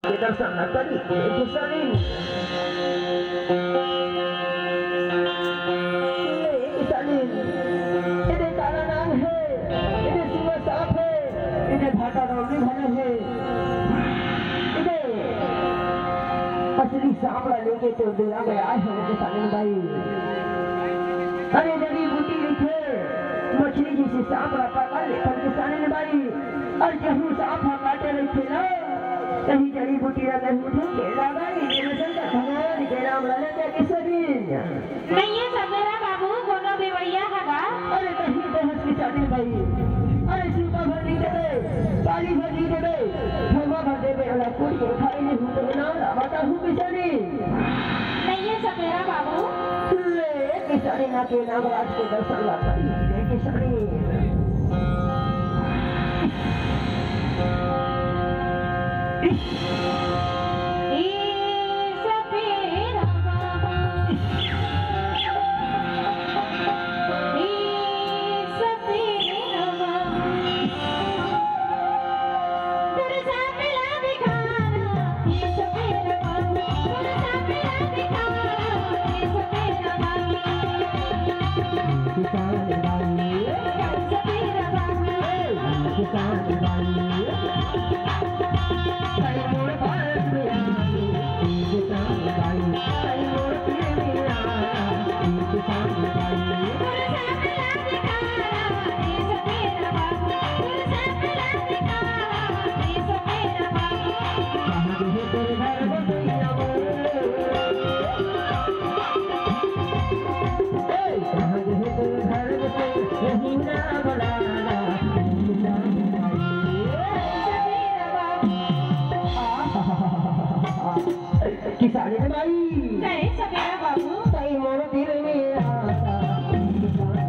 दर्शन करी किसानी इधर काला नाग है, इधर सिंह सांप है, इधर भाटा रौली भले है, इधर असली सांपड़ा लेके तो दिला गया है किसानी भाई। अरे जड़ी बूटी लिखे मछली जिसे सांपड़ा पकड़ ले पर किसानी भाई और जहू सांप काटे लिखे ना कहीं जड़ी बूटी लगे उठे केला भाई जनसन का भगवान के नाम ले के किसरी नहीं है सवेरा बाबू कोनो बेवैया हगा। अरे कहीं तो हंस किसानी भाई अरे सूपा भर दी दे पानी भर दी दे भगवा भर दे बेला कुछ के खाई नहीं हो तो ना बता हूं किसानी नहीं है सवेरा बाबू ले किसानी ना के नाम राज को दर्शन ला करी किसानी किसानी भाई नहीं सवेरा बाबू सही मोर दिल में आता